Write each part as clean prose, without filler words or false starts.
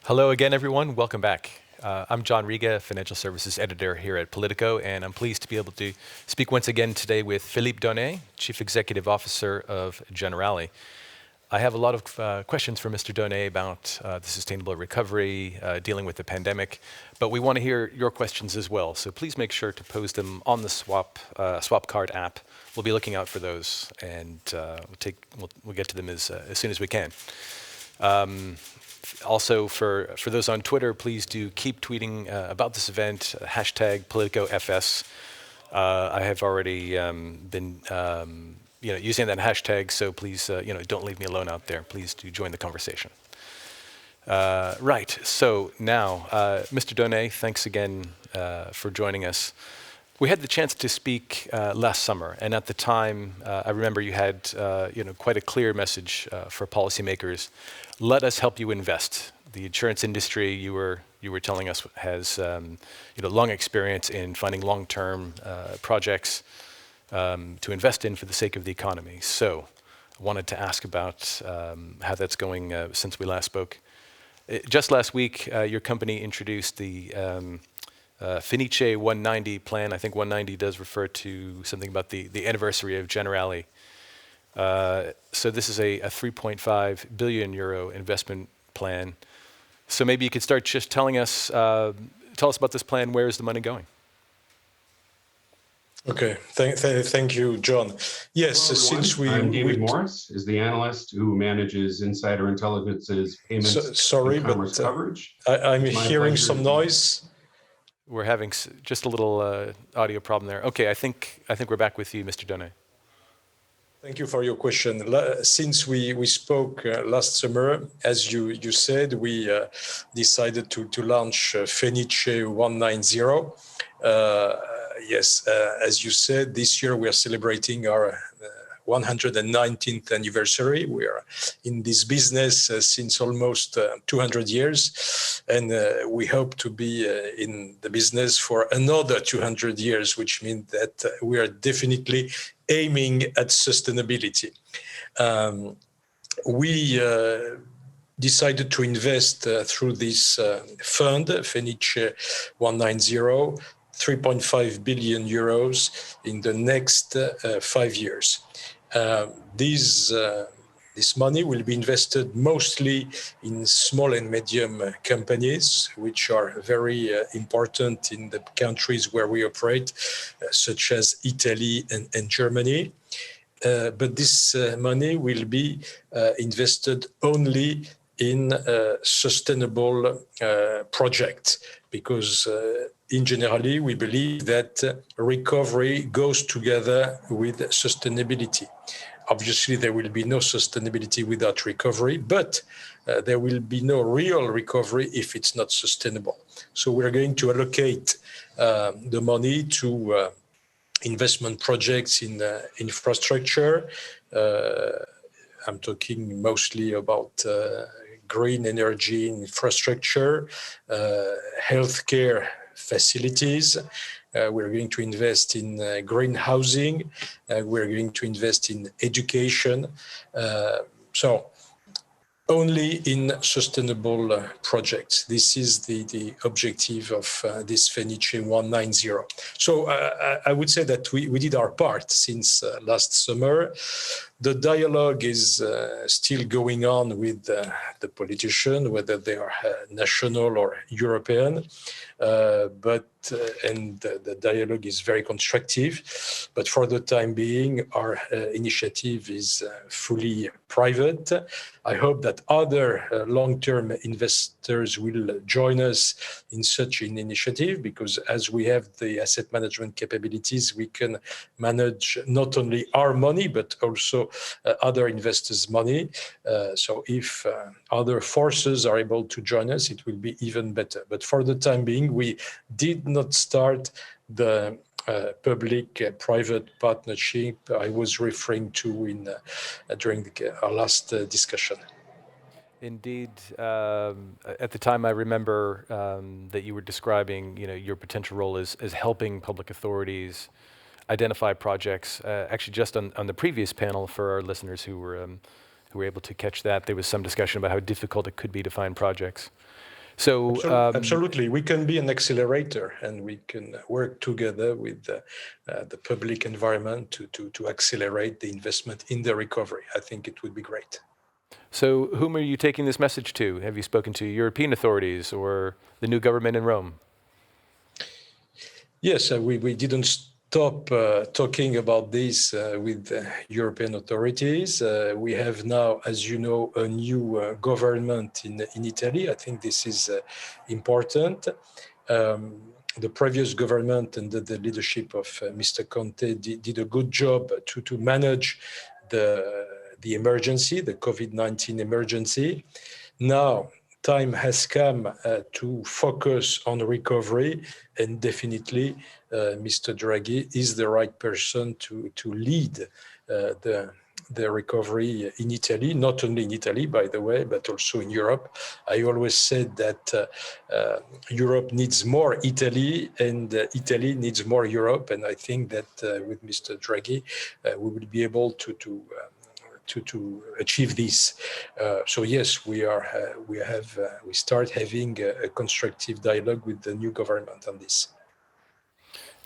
Hello again, everyone. Welcome back. I'm John Riga, Financial Services Editor here at Politico, and I'm pleased to be able to speak once again today with Philippe Donnet, Chief Executive Officer of Generali. I have a lot of questions for Mr. Donnet about the sustainable recovery, dealing with the pandemic, but we want to hear your questions as well. So please make sure to pose them on the Swap Card app. We'll be looking out for those, and we'll get to them as soon as we can. Also, for those on Twitter, please do keep tweeting about this event, hashtag PoliticoFS. I have already been using that hashtag, so please don't leave me alone out there. Please do join the conversation. Right, so now, Mr. Donnet, thanks again for joining us. We had the chance to speak last summer, and at the time, I remember you had quite a clear message for policymakers. Let us help you invest. The insurance industry, you were telling us, has long experience in finding long-term projects to invest in for the sake of the economy. So, I wanted to ask about how that's going since we last spoke. Just last week, your company introduced the Finiche 190 plan. I think 190 does refer to something about the anniversary of Generali. So this is a 3.5 billion euro investment plan. So maybe you could start just tell us about this plan. Where is the money going? Okay, thank you, John. Yes, Hello, I'm David Morris, is the analyst who manages Insider Intelligence's payments and commerce coverage. I'm hearing some noise. We're having just a little audio problem there. Okay, I think we're back with you, Mr. Donnet. Thank you for your question. Since we spoke last summer, as you said, we decided to launch Fenice 190. Yes, as you said, this year we are celebrating our 119th anniversary. We are in this business since almost 200 years, and we hope to be in the business for another 200 years, which means that we are definitely aiming at sustainability. We decided to invest through this fund, Fenice 190, 3.5 billion euros in the next 5 years. This money will be invested mostly in small and medium companies, which are very important in the countries where we operate, such as Italy and Germany. But this money will be invested only in sustainable projects, because in Generali, we believe that recovery goes together with sustainability. Obviously, there will be no sustainability without recovery, but there will be no real recovery if it's not sustainable. So we're going to allocate the money to investment projects in infrastructure. I'm talking mostly about green energy infrastructure, healthcare facilities. We're going to invest in green housing. We're going to invest in education. So only in sustainable projects. This is the objective of this Fenice 190. So I would say that we did our part since last summer. The dialogue is still going on with the politicians, whether they are national or European. And the dialogue is very constructive. But for the time being, our initiative is fully private. I hope that other long-term investors will join us in such an initiative, because as we have the asset management capabilities, we can manage not only our money, but also other investors' money. So if other forces are able to join us, it will be even better. But for the time being, we did not start the public-private partnership I was referring to during our last discussion. Indeed. At the time, I remember that you were describing, your potential role as helping public authorities identify projects. Actually, just on the previous panel, for our listeners who were able to catch that, there was some discussion about how difficult it could be to find projects. So absolutely, we can be an accelerator, and we can work together with the public environment to accelerate the investment in the recovery. I think it would be great. So whom are you taking this message to? Have you spoken to European authorities or the new government in Rome? Yes, we didn't stop talking about this with European authorities. We have now, as you know, a new government in Italy. I think this is important. The previous government under the leadership of Mr. Conte did a good job to manage the emergency, the COVID-19 emergency. Now, time has come to focus on recovery, and definitely Mr. Draghi is the right person to lead the recovery in Italy, not only in Italy, by the way, but also in Europe. I always said that Europe needs more Italy, and Italy needs more Europe. And I think that with Mr. Draghi, we will be able to achieve this. So yes, we start having a constructive dialogue with the new government on this.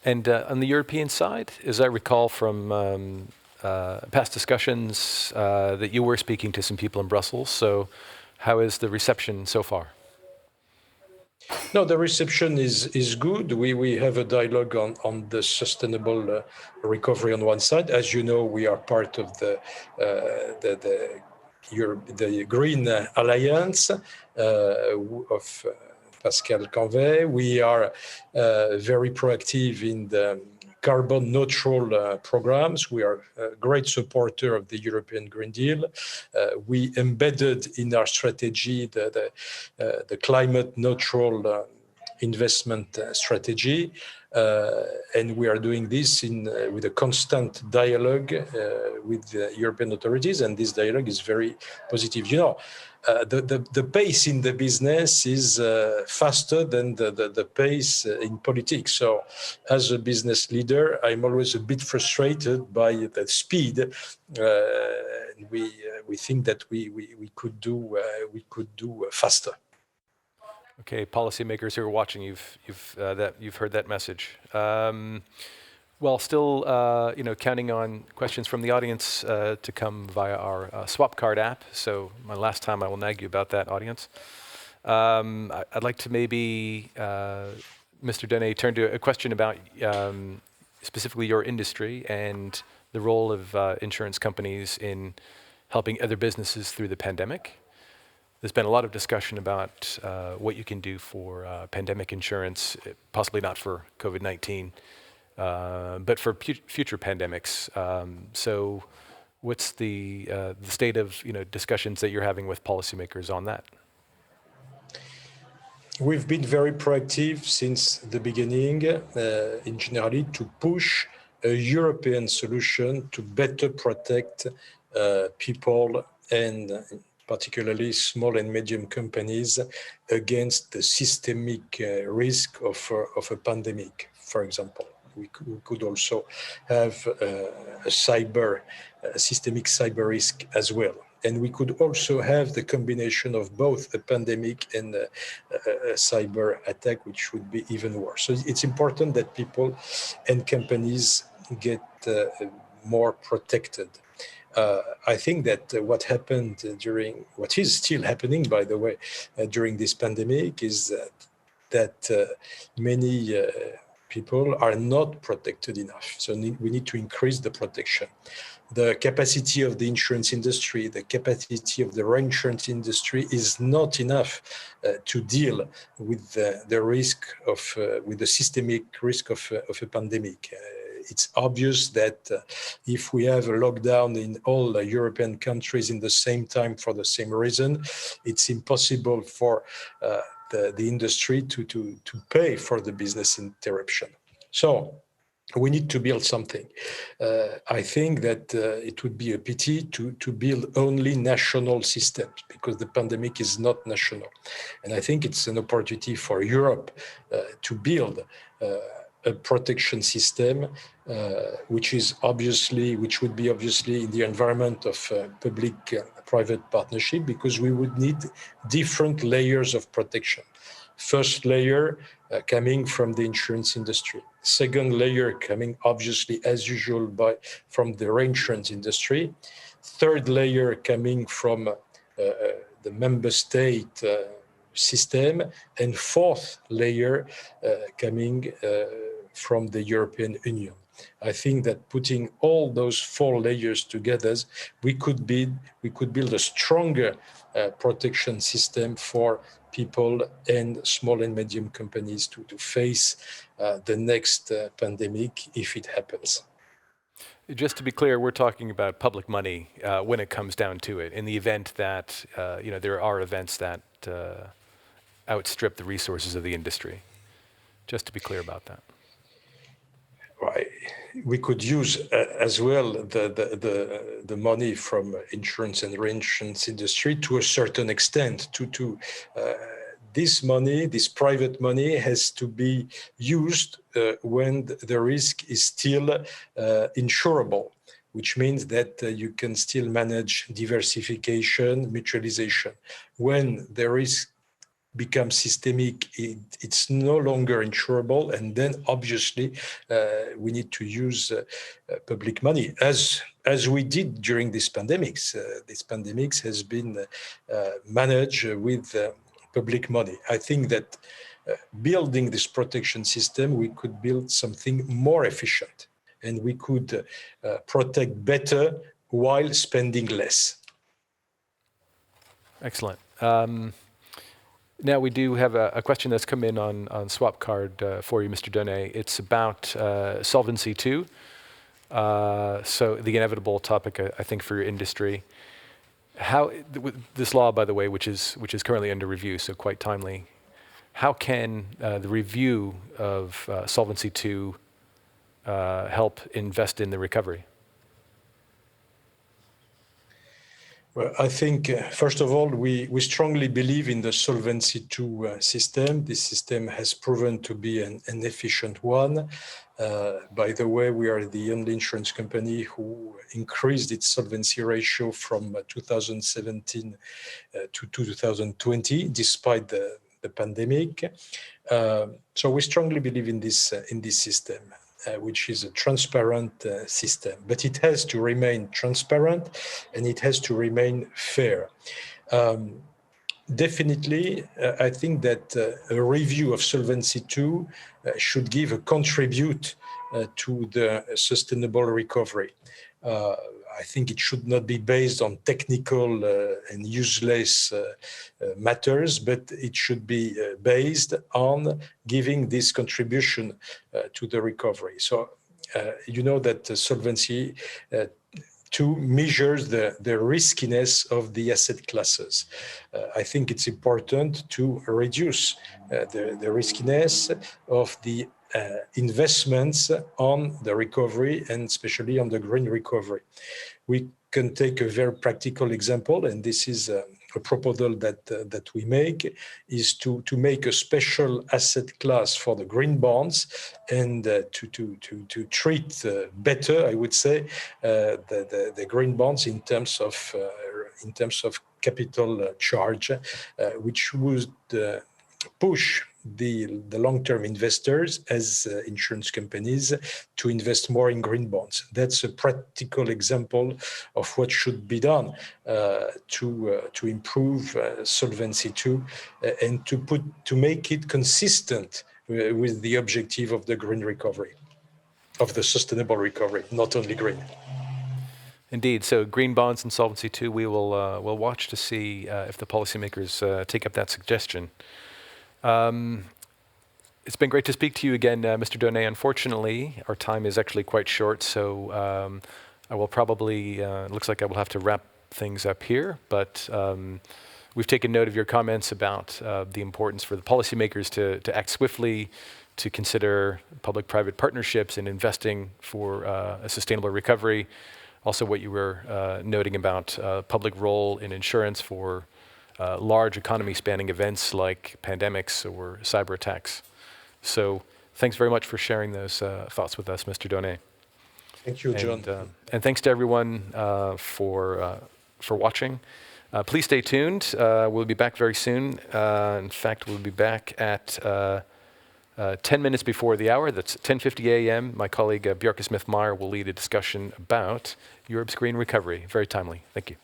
And on the European side, as I recall from past discussions, that you were speaking to some people in Brussels. So how is the reception so far? No, the reception is good. We have a dialogue on the sustainable recovery on one side. As you know, we are part of the Green Alliance of Pascal Canvet. We are very proactive in the carbon neutral programs. We are a great supporter of the European Green Deal. We embedded in our strategy the climate neutral investment strategy. And we are doing this with a constant dialogue with the European authorities, and this dialogue is very positive. You know, the pace in the business is faster than the pace in politics. So as a business leader, I'm always a bit frustrated by the speed. We think that we could do faster. Okay, policymakers who are watching, you've heard that message. Well, still, counting on questions from the audience to come via our swap card app. So my last time I will nag you about that, audience. I'd like to maybe, Mr. Donnet, turn to a question about specifically your industry and the role of insurance companies in helping other businesses through the pandemic. There's been a lot of discussion about what you can do for pandemic insurance, possibly not for COVID-19, but for future pandemics. So what's the state of discussions that you're having with policymakers on that? We've been very proactive since the beginning in Generali to push a European solution to better protect people and particularly small and medium companies against the systemic risk of a pandemic, for example. We could also have a systemic cyber risk as well. And we could also have the combination of both a pandemic and a cyber attack, which would be even worse. So it's important that people and companies get more protected. I think that what is still happening, by the way, during this pandemic is that many people are not protected enough. So we need to increase the protection. The capacity of the insurance industry, the capacity of the reinsurance industry is not enough to deal with the risk with the systemic risk of a pandemic. It's obvious that if we have a lockdown in all European countries in the same time for the same reason, it's impossible for the industry to pay for the business interruption. So we need to build something. I think that it would be a pity to build only national systems because the pandemic is not national. And I think it's an opportunity for Europe to build a protection system which would be obviously in the environment of public-private partnership, because we would need different layers of protection. First layer coming from the insurance industry. Second layer coming, obviously, as usual, from the reinsurance industry. Third layer coming from the member state system, and fourth layer coming from the European Union. I think that putting all those four layers together, we could build a stronger protection system for people and small and medium companies to face the next pandemic if it happens. Just to be clear, we're talking about public money when it comes down to it. In the event that there are events that outstrip the resources of the industry. Just to be clear about that. Right. We could use as well the money from insurance and reinsurance industry to a certain extent. This money, this private money, has to be used when the risk is still insurable, which means that you can still manage diversification, mutualization. When the risk becomes systemic, it's no longer insurable, and then obviously we need to use public money, as we did during these pandemics. This pandemic has been managed with public money. I think that building this protection system, we could build something more efficient, and we could protect better while spending less. Excellent. Now we do have a question that's come in on Swapcard for you, Mr. Donnet. It's about Solvency II. So the inevitable topic, I think, for your industry. How this law, by the way, which is currently under review, so quite timely. How can the review of Solvency II help invest in the recovery? Well, I think, first of all, we strongly believe in the Solvency II system. This system has proven to be an efficient one. By the way, we are the only insurance company who increased its solvency ratio from 2017 to 2020, despite the pandemic. So we strongly believe in this system. Which is a transparent system. But it has to remain transparent, and it has to remain fair. Definitely, I think that a review of Solvency II should give a contribute to the sustainable recovery. I think it should not be based on technical and useless matters, but it should be based on giving this contribution to the recovery. So you know that Solvency II measures the riskiness of the asset classes. I think it's important to reduce the riskiness of the investments on the recovery, and especially on the green recovery. We can take a very practical example, and this is a proposal that we make, is to make a special asset class for the green bonds, and to treat better, I would say, the green bonds in terms of capital charge, which would push the long-term investors as insurance companies to invest more in green bonds. That's a practical example of what should be done to improve Solvency II and to make it consistent with the objective of the green recovery, of the sustainable recovery, not only green. Indeed. So green bonds and Solvency II, we'll watch to see if the policymakers take up that suggestion. It's been great to speak to you again, Mr. Donnet. Unfortunately, our time is actually quite short, so I will probably, looks like I will have to wrap things up here, but we've taken note of your comments about the importance for the policymakers to act swiftly, to consider public-private partnerships and investing for a sustainable recovery. Also what you were noting about public role in insurance for large economy-spanning events like pandemics or cyber attacks. So thanks very much for sharing those thoughts with us, Mr. Donnet. Thank you, John. And thanks to everyone for watching. Please stay tuned. We'll be back very soon. In fact, we'll be back at 10 minutes before the hour. That's 10:50 a.m. My colleague Bjarke Smith-Meyer will lead a discussion about Europe's green recovery. Very timely. Thank you.